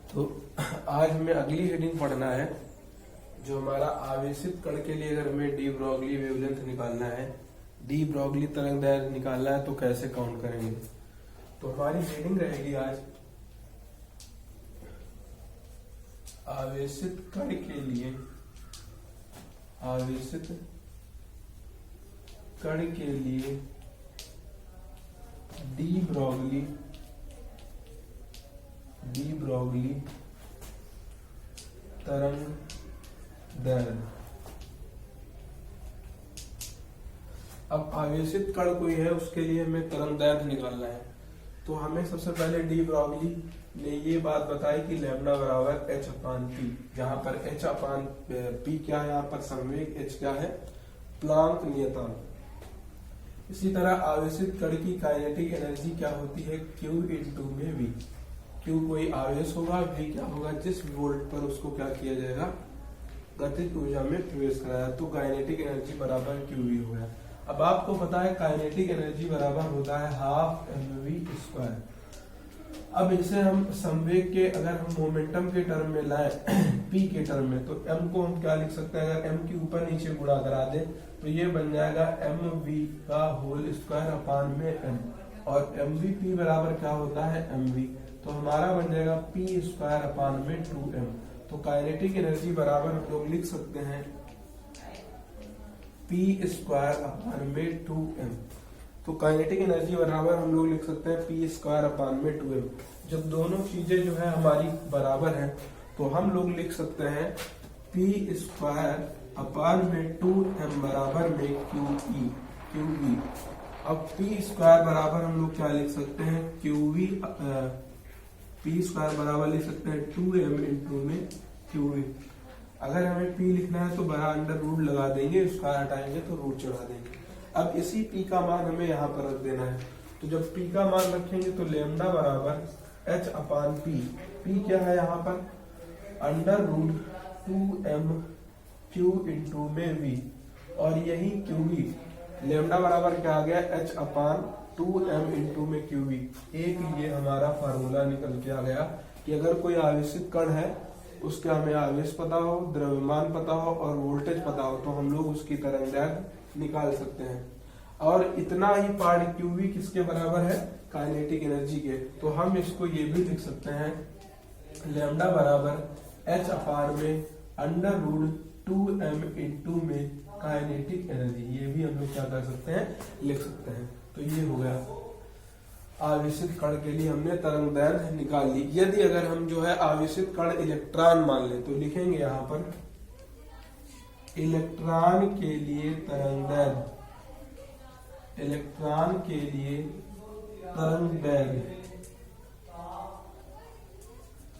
तो आज हमें अगली हेडिंग पढ़ना है जो हमारा आवेशित कण के लिए अगर हमें डी ब्रोगली वेवलेंथ निकालना है, डी ब्रोगली तरंगदैर्घ्य निकालना है तो कैसे काउंट करेंगे। तो हमारी हेडिंग रहेगी आज आवेशित कण के लिए डी ब्रोगली तरंगदैर्घ्य। अब आवेशित कण कोई है उसके लिए हमें तरंगदैर्घ्य निकालना है। तो हमें सबसे पहले डी ब्रोगली ने ये बात बताई कि लैम्डा बराबर एच अपान पी, जहां पर एच अपान पी क्या है, यहाँ पर संवेग, एच क्या है, प्लांक नियतांक। इसी तरह आवेशित कण की काइनेटिक एनर्जी क्या होती है, Q इंटू में V। Q कोई आवेश होगा, V क्या होगा, जिस वोल्ट पर उसको क्या किया जाएगा, गतिज ऊर्जा में प्रवेश कराया, तो काइनेटिक एनर्जी बराबर QV हो गया। अब आपको पता है काइनेटिक एनर्जी बराबर होता है हाफ mv²। अब इसे हम संवेग के अगर हम मोमेंटम के टर्म में लाए p के टर्म में, तो m को हम क्या लिख सकते हैं, अगर m की ऊपर नीचे गुणा करा दे तो ये बन जाएगा mv का होल स्क्वायर अपान में m, और mvp बराबर क्या होता है mv, तो हमारा बन जाएगा p स्क्वायर अपान में 2m। तो काइनेटिक एनर्जी बराबर हम लोग लिख सकते हैं p स्क्वायर अपान में 2m। तो काइनेटिक एनर्जी बराबर हम लोग लिख सकते हैं p स्क्वायर अपान में 2m। जब दोनों चीजें जो है हमारी बराबर हैं तो हम लोग लिख सकते हैं p स्क्वायर अपान में 2m बराबर में QV। अब p स्क्वायर बराबर हम लोग क्या लिख सकते हैं, QV, p स्क्वायर बराबर लिख सकते हैं 2m इंटू में QV। अगर हमें p लिखना है तो बड़ा अंडर रूट लगा देंगे, स्क्वायर हटाएंगे तो रूट चढ़ा देंगे। अब इसी p का मान हमें यहाँ पर रख देना है। तो जब p का मान रखेंगे तो लैम्डा बराबर h अपान p, p क्या है यहाँ पर under root 2m q into में v, और यही QV लैम्डा बराबर क्या आ गया h अपान 2m इंटू में QV। एक ये हमारा फार्मूला निकल के आ गया कि अगर कोई आवेशित कण है उसका हमें आवेश पता हो, द्रव्यमान पता हो और वोल्टेज पता हो तो हम लोग उसकी तरंगदैर्घ्य निकाल सकते हैं। और इतना ही पार्ट QV किसके बराबर है, काइनेटिक एनर्जी के। तो हम इसको ये भी लिख सकते हैं लैम्डा बराबर h अपान में अंडर रूट 2m इंटू में काइनेटिक एनर्जी। ये भी हम लोग क्या कर सकते हैं, लिख सकते हैं। तो ये हो गया आवेशित कण के लिए हमने तरंगदैर्घ्य निकाल ली। यदि अगर हम जो है आवेशित कण इलेक्ट्रॉन मान ले तो लिखेंगे यहाँ पर इलेक्ट्रॉन के लिए तरंगदैर्घ्य, इलेक्ट्रॉन के लिए तरंगदैर्घ्य,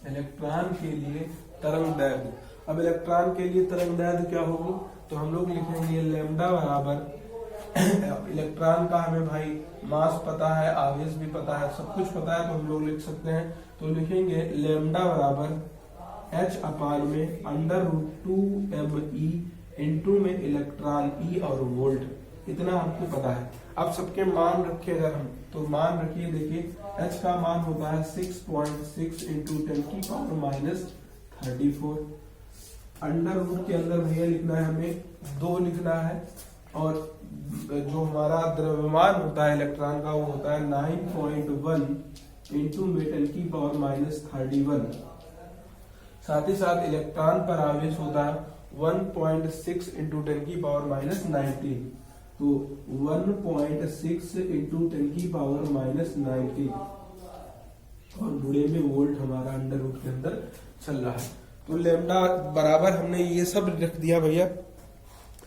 इलेक्ट्रॉन के लिए तरंगदैर्घ्य। अब इलेक्ट्रॉन के लिए तरंगदैर्घ्य क्या होगी, तो हम लोग लिखेंगे लैम्डा बराबर इलेक्ट्रॉन का हमें भाई मास पता है, आवेश भी पता है, सब कुछ पता है, तो हम लोग लिख सकते हैं। तो लिखेंगे लैम्डा बराबर h अपान में अंडर रूट 2me इंटू में इलेक्ट्रॉन e और वोल्ट, इतना हमको पता है। अब सबके मान रखे अगर हम, तो मान रखिए, देखिए h का मान होता है 6.6 इंटू 10 की पावर माइनस 34। अंडर रूट के अंदर भैया लिखना है हमें 2 लिखना है, और जो हमारा द्रव्यमान होता है इलेक्ट्रॉन का वो होता है 9.1 इंटू में 10 की पावर माइनस 31। साथ ही साथ इलेक्ट्रॉन पर आवेश होता है 1.6 इंटू 10 की पावर माइनस 19। तो 1.6 इंटू 10 की पावर माइनस 19, और बुढ़े में वोल्ट हमारा अंडर रूट के अंदर चल रहा है। तो लैम्डा बराबर हमने ये सब रख दिया भैया,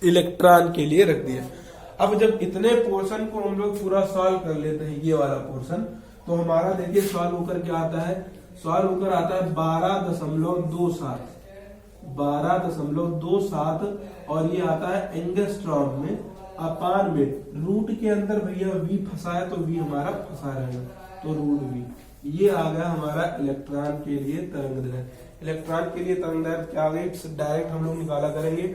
इलेक्ट्रॉन के लिए रख दिया। अब जब इतने पोर्शन को हम लोग पूरा सॉल्व कर लेते हैं, ये वाला पोर्शन, तो हमारा देखिए सॉल्व होकर क्या आता है, सॉल्व होकर आता है 12.27, 12.27, और ये आता है एंगस्ट्रॉम में अपान में रूट के अंदर भैया v फंसा है तो v हमारा फंसा रहेगा, तो रूट v। ये आ गया हमारा इलेक्ट्रॉन के लिए तरंगदैर्घ्य। इलेक्ट्रॉन के लिए तरंगदैर्घ्य क्या आ गई, डायरेक्ट हम लोग निकाला करेंगे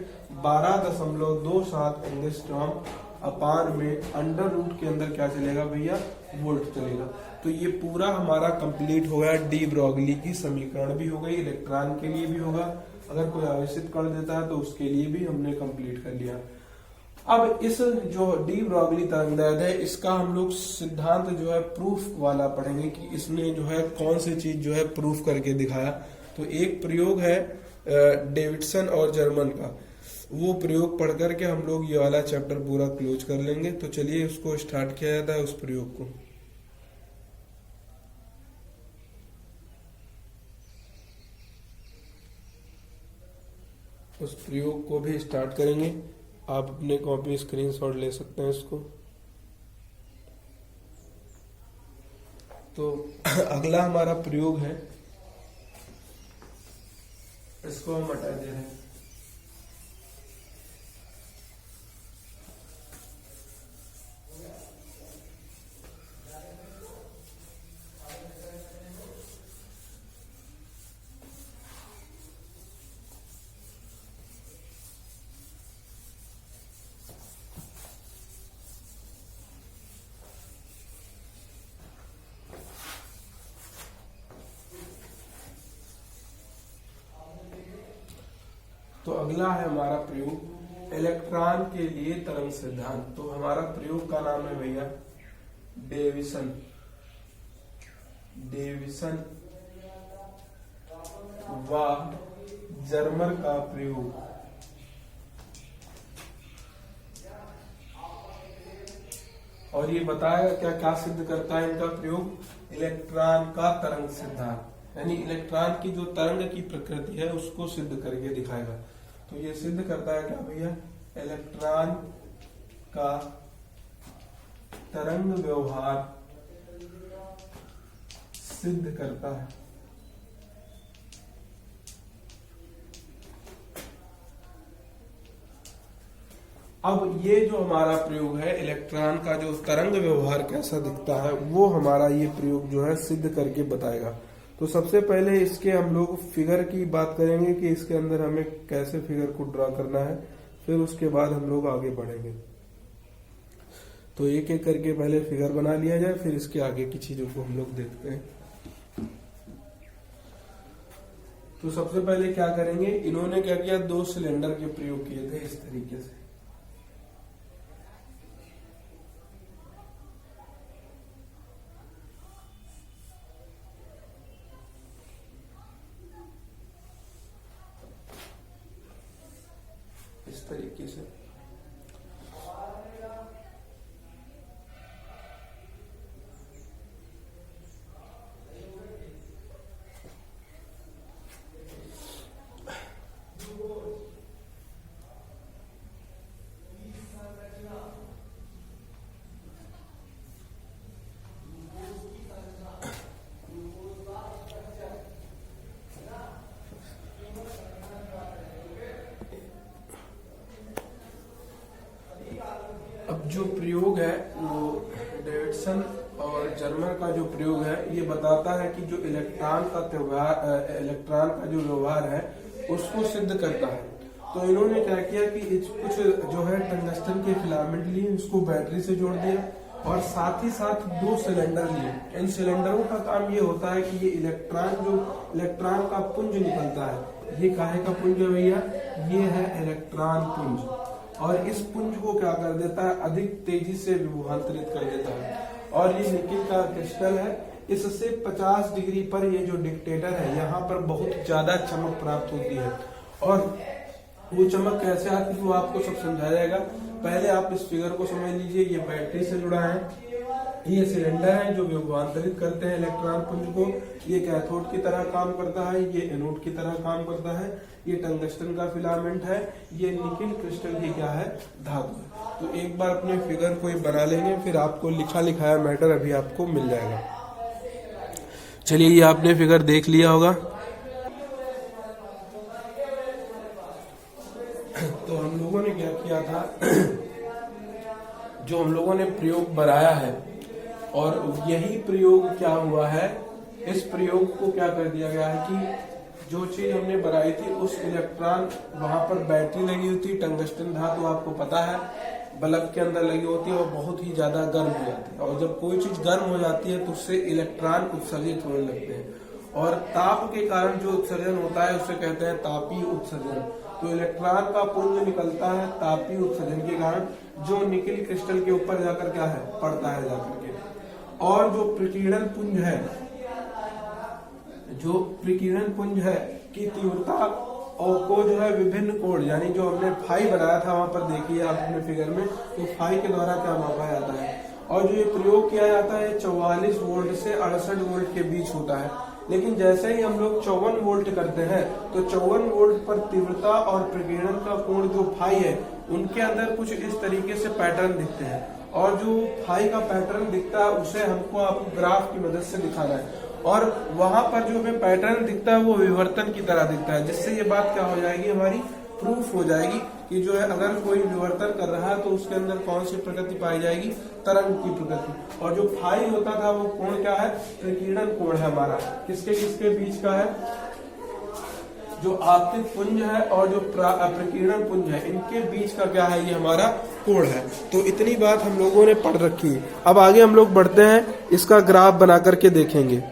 12.27 एंगस्ट्रॉम अपान में अंडर रूट के अंदर क्या चलेगा भैया, वोल्ट चलेगा। तो ये पूरा हमारा कंप्लीट हो गया। डी ब्रोगली की समीकरण भी हो गई, इलेक्ट्रॉन के लिए भी होगा, अगर कोई आवेशित कण देता है तो उसके लिए भी हमने कंप्लीट कर लिया। अब इस जो डी ब्रोगली तरंगदैर्घ्य है, इसका हम लोग सिद्धांत जो है प्रूफ वाला पढ़ेंगे कि इसने जो है कौन सी चीज जो है प्रूफ करके दिखाया। तो एक प्रयोग है डेविडसन और जर्मन का, वो प्रयोग पढ़ करके हम लोग ये वाला चैप्टर पूरा क्लोज कर लेंगे। तो चलिए उसको स्टार्ट किया जाता है, उस प्रयोग को। उस प्रयोग को भी स्टार्ट करेंगे। आप अपने कॉपी स्क्रीनशॉट ले सकते हैं इसको। तो अगला हमारा प्रयोग है, इसको हम हटा दे रहे हैं। तो अगला है हमारा प्रयोग इलेक्ट्रॉन के लिए तरंग सिद्धांत। तो हमारा प्रयोग का नाम है भैया डेविसन व जर्मर का प्रयोग। और ये बताएगा क्या क्या सिद्ध करता है इनका प्रयोग, इलेक्ट्रॉन का तरंग सिद्धांत, यानी इलेक्ट्रॉन की जो तरंग की प्रकृति है उसको सिद्ध करके दिखाएगा। तो ये सिद्ध करता है क्या भैया, इलेक्ट्रॉन का तरंग व्यवहार सिद्ध करता है। अब ये जो हमारा प्रयोग है, इलेक्ट्रॉन का जो तरंग व्यवहार कैसा दिखता है, वो हमारा ये प्रयोग जो है सिद्ध करके बताएगा। तो सबसे पहले इसके हम लोग फिगर की बात करेंगे कि इसके अंदर हमें कैसे फिगर को ड्रा करना है, फिर उसके बाद हम लोग आगे बढ़ेंगे। तो एक एक करके पहले फिगर बना लिया जाए, फिर इसके आगे की चीजों को हम लोग देखते हैं। तो सबसे पहले क्या करेंगे, इन्होंने क्या किया, 2 सिलेंडर के प्रयोग किए थे इस तरीके से। इस तरीके से जो प्रयोग है वो डेविडसन और जर्मर का जो प्रयोग है, ये बताता है कि जो इलेक्ट्रॉन का जो व्यवहार है उसको सिद्ध करता है। तो इन्होंने क्या किया कि कुछ जो है टंगस्टन के फिलामेंट लिए, उसको बैटरी से जोड़ दिया और साथ ही साथ 2 सिलेंडर लिए। इन सिलेंडरों का काम ये होता है कि ये इलेक्ट्रॉन का पुंज निकलता है, ये काहे का पुंज है भैया, ये है इलेक्ट्रॉन पुंज। और इस पुंज को क्या कर देता है, अधिक तेजी से विभवांतरित कर देता है। और ये निकिल का क्रिस्टल है, इससे 50 डिग्री पर ये जो डिक्टेटर है, यहाँ पर बहुत ज्यादा चमक प्राप्त होती है। और वो चमक कैसे आती है वो आपको सब समझाया जाएगा। पहले आप इस फिगर को समझ लीजिए। ये बैटरी से जुड़ा है, ये सिलेंडर है जो विभवांतरित करते हैं इलेक्ट्रॉन पुंज को। ये कैथोड की तरह काम करता है, ये एनोड की तरह काम करता है। ये टंगस्टन का फिलामेंट है, ये निकिल क्रिस्टल की क्या है, धातु है। तो एक बार अपने फिगर को बना लेंगे, फिर आपको लिखा लिखाया मैटर अभी आपको मिल जाएगा। चलिए, ये आपने फिगर देख लिया होगा। तो हम लोगों ने क्या किया था, जो हम लोगों ने प्रयोग बनाया है, और यही प्रयोग क्या हुआ है, इस प्रयोग को क्या कर दिया गया है कि जो चीज हमने बनाई थी उस इलेक्ट्रॉन, वहां पर बैटरी लगी हुई थी, टंगस्टन धातु आपको पता है, बल्ब के अंदर लगी होती है वो बहुत ही ज्यादा गर्म हो जाती है, और जब कोई चीज गर्म हो जाती है तो उससे इलेक्ट्रॉन उत्सर्जित होने लगते हैं, और ताप के कारण जो उत्सर्जन होता है उसे कहते हैं तापीय उत्सर्जन। तो इलेक्ट्रॉन का पुंज निकलता है तापीय उत्सर्जन के कारण, जो निकिल क्रिस्टल के ऊपर जाकर क्या है पड़ता है जाकर के। और जो प्रकीर्णन पुंज है, जो प्रकीर्णन पुंज है की तीव्रता और को जो है विभिन्न कोण, यानी जो हमने फाई बनाया था वहां पर देखिए आप अपने फिगर में, तो फाई के द्वारा क्या मापा जाता है। और जो ये प्रयोग किया जाता है 44 वोल्ट से 68 वोल्ट के बीच होता है। लेकिन जैसे ही हम लोग 54 वोल्ट करते हैं तो 54 वोल्ट पर तीव्रता और प्रकीर्णन का कोण जो फाई है उनके अंदर कुछ इस तरीके से पैटर्न दिखते हैं, और जो फाई का पैटर्न दिखता है उसे हमको आपको ग्राफ की मदद से दिखाना है, और वहां पर जो हमें पैटर्न दिखता है वो विवर्तन की तरह दिखता है, जिससे ये बात क्या हो जाएगी हमारी प्रूफ हो जाएगी कि जो है अगर कोई विवर्तन कर रहा है तो उसके अंदर कौन सी प्रकृति पाई जाएगी, तरंग की प्रकृति। और जो फाई होता था वो कोण क्या है, प्रकीर्णन कोण है हमारा, किसके किसके बीच का है, जो आपतित पुंज है और जो प्रकीर्णन पुंज है इनके बीच का क्या है, ये हमारा कोण है। तो इतनी बात हम लोगों ने पढ़ रखी है। अब आगे हम लोग बढ़ते हैं, इसका ग्राफ बना करके देखेंगे।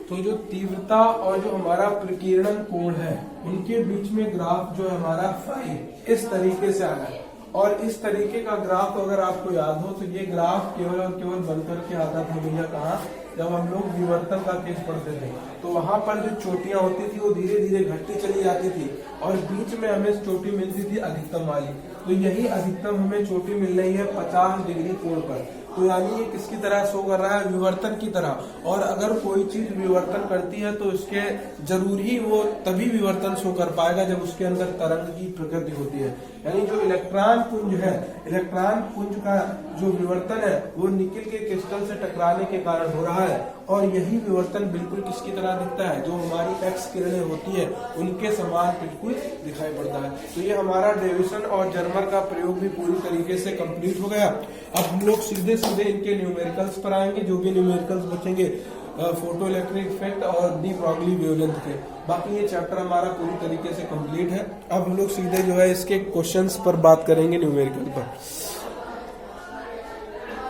तो जो तीव्रता और जो हमारा प्रकीर्णन कोण है उनके बीच में ग्राफ जो है हमारा फाई इस तरीके से आ रहा है, और इस तरीके का ग्राफ अगर आपको याद हो तो ये ग्राफ केवल और केवल बनकर के आता था भैया कहाँ, जब हम लोग विवर्तन का केस पढ़ते थे तो वहां पर जो चोटियां होती थी वो धीरे धीरे घटती चली जाती थी, और बीच में हमें चोटी मिलती थी अधिकतम वाली। तो यही अधिकतम हमें चोटी मिल रही है 50 डिग्री कोण पर। तो यानी ये किसकी तरह शो कर रहा है, विवर्तन की तरह। और अगर कोई चीज विवर्तन करती है तो इसके जरूर ही वो तभी विवर्तन शो कर पाएगा जब उसके अंदर तरंग की प्रकृति होती है। यानी जो इलेक्ट्रॉन पुंज है, इलेक्ट्रॉन पुंज का जो विवर्तन है वो निकिल के क्रिस्टल से टकराने के कारण हो रहा है, और यही विवर्तन बिल्कुल किसकी तरह दिखता है, जो हमारी एक्स किरणें होती है उनके समान बिल्कुल दिखाई पड़ता है। तो ये हमारा डेविसन और जर्मर का प्रयोग भी पूरी तरीके से कंप्लीट हो गया। अब हम लोग सीधे सीधे इनके न्यूमेरिकल्स पर आएंगे, जो भी न्यूमेरिकल्स बचेंगे फोटो इलेक्ट्रिक इफेक्ट और डी ब्रॉगली वेवलेंथ के। बाकी ये चैप्टर हमारा पूरी तरीके से कंप्लीट है। अब हम लोग सीधे जो है इसके क्वेश्चंस पर बात करेंगे न्यूमेरिकल पर।